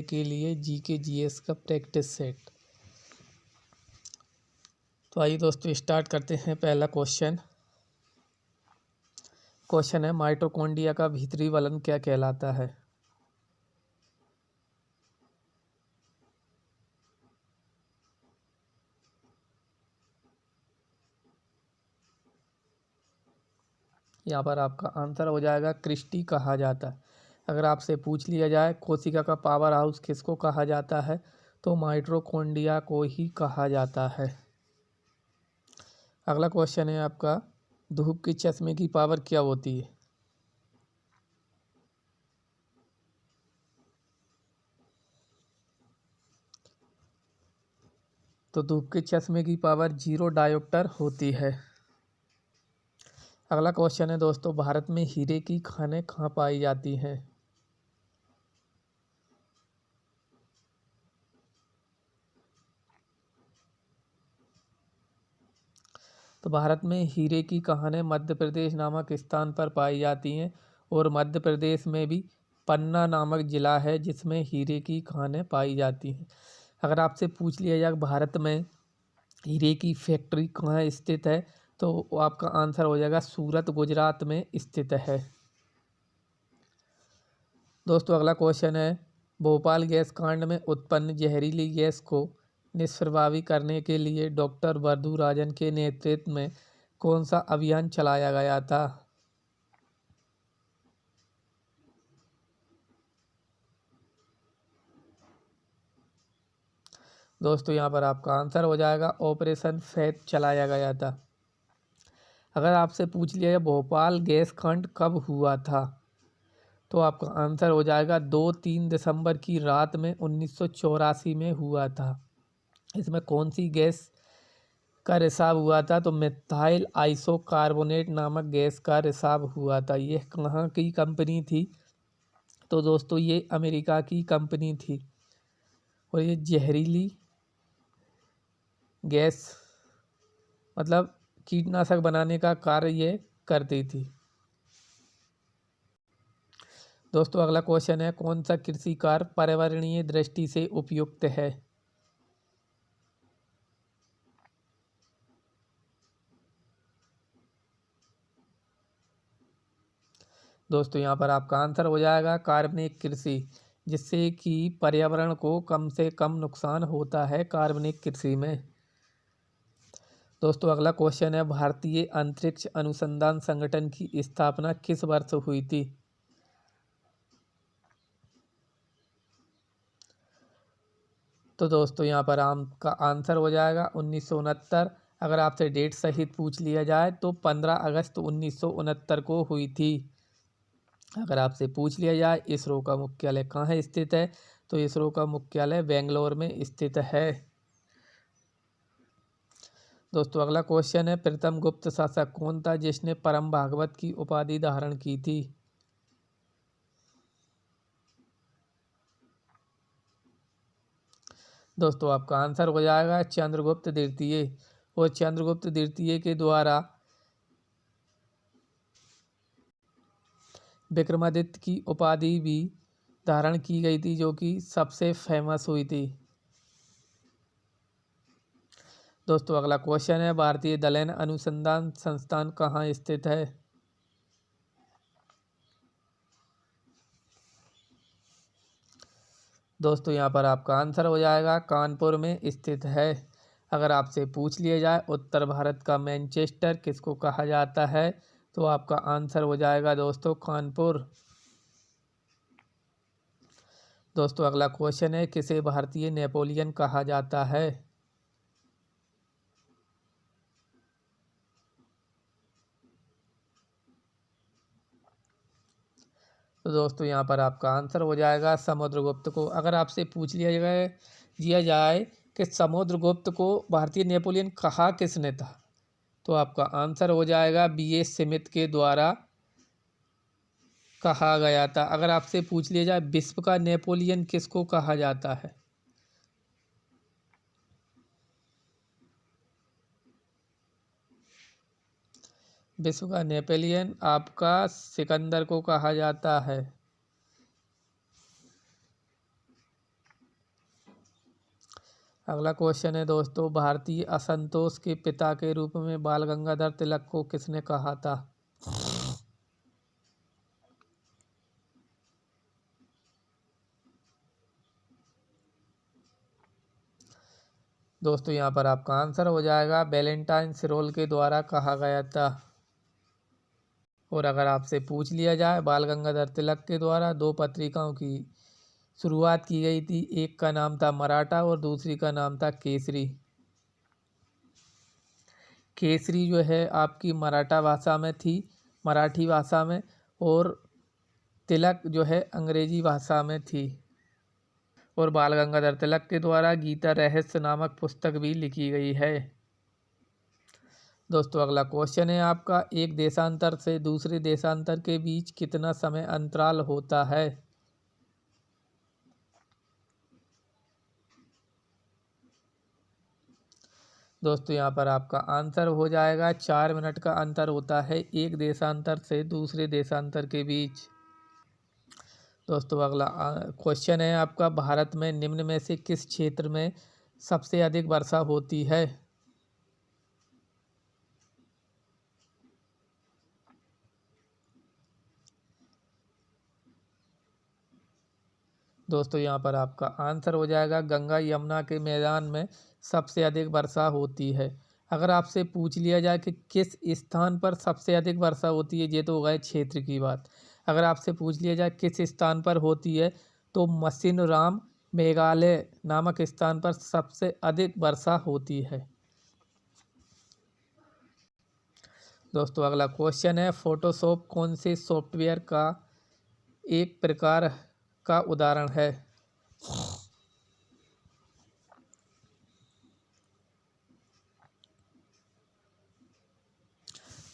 के लिए GK GS का प्रैक्टिस सेट। तो आइए दोस्तों स्टार्ट करते हैं। पहला क्वेश्चन है माइटोकॉन्ड्रिया का भीतरी वलन क्या कहलाता है। यहाँ पर आपका आंसर हो जाएगा क्रिस्टी कहा जाता है। अगर आपसे पूछ लिया जाए कोशिका का पावर हाउस किसको कहा जाता है तो माइटोकॉन्ड्रिया को ही कहा जाता है। अगला क्वेश्चन है आपका धूप के चश्मे की पावर क्या होती है। तो धूप के चश्मे की पावर 0 डायोप्टर होती है। अगला क्वेश्चन है दोस्तों भारत में हीरे की खानें कहाँ पाई जाती हैं। तो भारत में हीरे की खानें मध्य प्रदेश नामक स्थान पर पाई जाती हैं और मध्य प्रदेश में भी पन्ना नामक ज़िला है जिसमें हीरे की खानें पाई जाती हैं। अगर आपसे पूछ लिया जाए भारत में हीरे की फैक्ट्री कहाँ स्थित है तो आपका आंसर हो जाएगा सूरत गुजरात में स्थित है। दोस्तों अगला क्वेश्चन है भोपाल गैस कांड में उत्पन्न जहरीली गैस को निष्प्रभावी करने के लिए डॉक्टर वरदुराजन के नेतृत्व में कौन सा अभियान चलाया गया था। दोस्तों यहाँ पर आपका आंसर हो जाएगा ऑपरेशन फेथ चलाया गया था। अगर आपसे पूछ लिया जाए भोपाल गैस कांड कब हुआ था तो आपका आंसर हो जाएगा 2-3 दिसंबर की रात में 1984 में हुआ था। इसमें कौन सी गैस का रिसाव हुआ था तो मिथाइल आइसोकार्बोनेट नामक गैस का रिसाव हुआ था। ये कहाँ की कंपनी थी तो दोस्तों ये अमेरिका की कंपनी थी और ये जहरीली गैस मतलब कीटनाशक बनाने का कार्य ये करती थी। दोस्तों अगला क्वेश्चन है कौन सा कृषि कार्य पर्यावरणीय दृष्टि से उपयुक्त है। दोस्तों यहाँ पर आपका आंसर हो जाएगा कार्बनिक कृषि, जिससे कि पर्यावरण को कम से कम नुकसान होता है कार्बनिक कृषि में। दोस्तों अगला क्वेश्चन है भारतीय अंतरिक्ष अनुसंधान संगठन की स्थापना किस वर्ष हुई थी। तो दोस्तों यहाँ पर आपका आंसर हो जाएगा 1969। अगर आपसे डेट सहित पूछ लिया जाए तो 15 अगस्त 1969 को हुई थी। अगर आपसे पूछ लिया जाए इसरो का मुख्यालय कहाँ स्थित है तो इसरो का मुख्यालय बेंगलोर में स्थित है। दोस्तों अगला क्वेश्चन है प्रथम गुप्त शासक कौन था जिसने परम भागवत की उपाधि धारण की थी। दोस्तों आपका आंसर हो जाएगा चंद्रगुप्त द्वितीय और चंद्रगुप्त द्वितीय के द्वारा विक्रमादित्य की उपाधि भी धारण की गई थी जो कि सबसे फेमस हुई थी। दोस्तों अगला क्वेश्चन है भारतीय दलैन अनुसंधान संस्थान कहाँ स्थित है। दोस्तों यहाँ पर आपका आंसर हो जाएगा कानपुर में स्थित है। अगर आपसे पूछ लिया जाए उत्तर भारत का मैनचेस्टर किसको कहा जाता है तो आपका आंसर हो जाएगा दोस्तों कानपुर। दोस्तों अगला क्वेश्चन है किसे भारतीय नेपोलियन कहा जाता है। तो दोस्तों यहाँ पर आपका आंसर हो जाएगा समुद्रगुप्त को। अगर आपसे पूछ लिया जाए कि समुद्रगुप्त को भारतीय नेपोलियन कहा किसने था तो आपका आंसर हो जाएगा B.A. स्मिथ के द्वारा कहा गया था। अगर आपसे पूछ लिया जाए विश्व का नेपोलियन किसको कहा जाता है विश्व का नेपोलियन आपका सिकंदर को कहा जाता है। अगला क्वेश्चन है दोस्तों, भारतीय असंतोष के पिता के रूप में बाल गंगाधर तिलक को किसने कहा था? दोस्तों यहाँ पर आपका आंसर हो जाएगा वैलेंटाइन सिरोल के द्वारा कहा गया था। और अगर आपसे पूछ लिया जाए, बाल गंगाधर तिलक के द्वारा दो पत्रिकाओं की शुरुआत की गई थी, एक का नाम था मराठा और दूसरी का नाम था केसरी। केसरी जो है आपकी मराठा भाषा में थी, मराठी भाषा में, और तिलक जो है अंग्रेजी भाषा में थी। और बाल गंगाधर तिलक के द्वारा गीता रहस्य नामक पुस्तक भी लिखी गई है। दोस्तों अगला क्वेश्चन है आपका, एक देशांतर से दूसरे देशांतर के बीच कितना समय अंतराल होता है? दोस्तों यहाँ पर आपका आंसर हो जाएगा 4 मिनट का अंतर होता है एक देशांतर से दूसरे देशांतर के बीच। दोस्तों अगला क्वेश्चन है आपका, भारत में निम्न में से किस क्षेत्र में सबसे अधिक वर्षा होती है? दोस्तों यहाँ पर आपका आंसर हो जाएगा गंगा यमुना के मैदान में सबसे अधिक वर्षा होती है। अगर आपसे पूछ लिया जाए कि किस स्थान पर सबसे अधिक वर्षा होती है, ये तो हो गए क्षेत्र की बात। अगर आपसे पूछ लिया जाए किस स्थान पर होती है, तो मसिनराम मेघालय नामक स्थान पर सबसे अधिक वर्षा होती है। दोस्तों अगला क्वेश्चन है, फोटोशॉप कौन से सॉफ्टवेयर का एक प्रकार का उदाहरण है?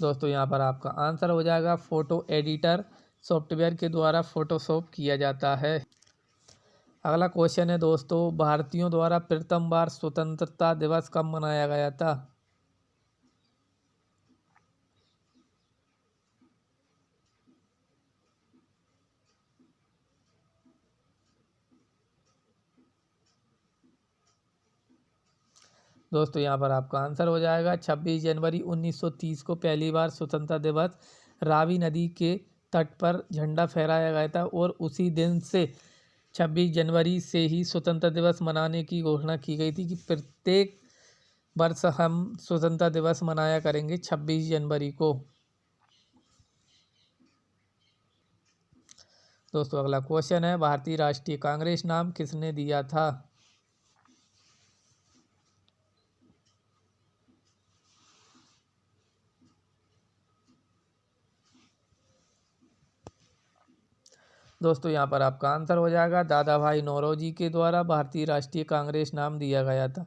दोस्तों यहाँ पर आपका आंसर हो जाएगा फोटो एडिटर सॉफ्टवेयर के द्वारा फोटोशॉप किया जाता है। अगला क्वेश्चन है दोस्तों, भारतीयों द्वारा प्रथम बार स्वतंत्रता दिवस कब मनाया गया था? दोस्तों यहाँ पर आपका आंसर हो जाएगा 26 जनवरी 1930 को पहली बार स्वतंत्रता दिवस रावी नदी के तट पर झंडा फहराया गया था। और उसी दिन से 26 जनवरी से ही स्वतंत्रता दिवस मनाने की घोषणा की गई थी कि प्रत्येक वर्ष हम स्वतंत्रता दिवस मनाया करेंगे 26 जनवरी को। दोस्तों अगला क्वेश्चन है, भारतीय राष्ट्रीय कांग्रेस नाम किसने दिया था? दोस्तों यहाँ पर आपका आंसर हो जाएगा दादा भाई नौरोजी के द्वारा भारतीय राष्ट्रीय कांग्रेस नाम दिया गया था।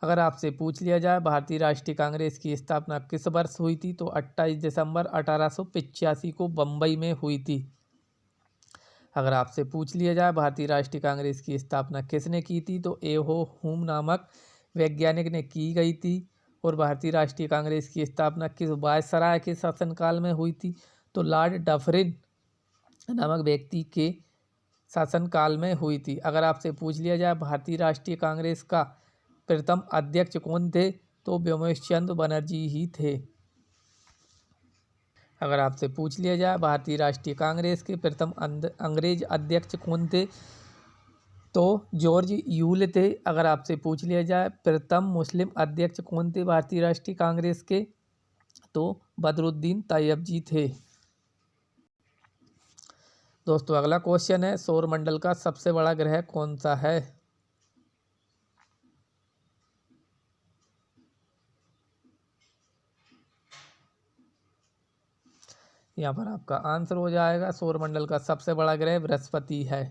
अगर आपसे पूछ लिया जाए भारतीय राष्ट्रीय कांग्रेस की स्थापना किस वर्ष हुई थी, तो 28 दिसंबर 1885 को बम्बई में हुई थी। अगर आपसे पूछ लिया जाए भारतीय राष्ट्रीय कांग्रेस की स्थापना किसने की थी, तो एहो हुम नामक वैज्ञानिक ने की गई थी। और भारतीय राष्ट्रीय कांग्रेस की स्थापना किस वायसराय के शासनकाल में हुई थी, तो लॉर्ड डफरिन नामक व्यक्ति के शासनकाल में हुई थी। अगर आपसे पूछ लिया जाए भारतीय राष्ट्रीय कांग्रेस का प्रथम अध्यक्ष कौन थे, तो व्योमेश चंद्र बनर्जी ही थे। अगर आपसे पूछ लिया जाए भारतीय राष्ट्रीय कांग्रेस के प्रथम अंग्रेज अध्यक्ष कौन थे, तो जॉर्ज यूल थे। अगर आपसे पूछ लिया जाए प्रथम मुस्लिम अध्यक्ष कौन थे भारतीय राष्ट्रीय कांग्रेस के, तो बदरुद्दीन तैयबजी थे। दोस्तों अगला क्वेश्चन है, सौरमंडल का सबसे बड़ा ग्रह कौन सा है? यहाँ पर आपका आंसर हो जाएगा सौरमंडल का सबसे बड़ा ग्रह बृहस्पति है।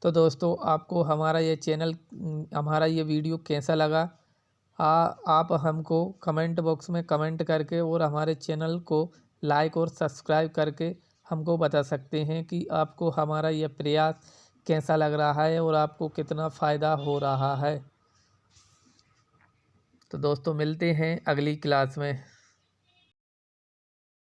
तो दोस्तों आपको हमारा ये चैनल, हमारा ये वीडियो कैसा लगा, आप हमको कमेंट बॉक्स में कमेंट करके और हमारे चैनल को लाइक और सब्सक्राइब करके हमको बता सकते हैं कि आपको हमारा यह प्रयास कैसा लग रहा है और आपको कितना फ़ायदा हो रहा है। तो दोस्तों मिलते हैं अगली क्लास में।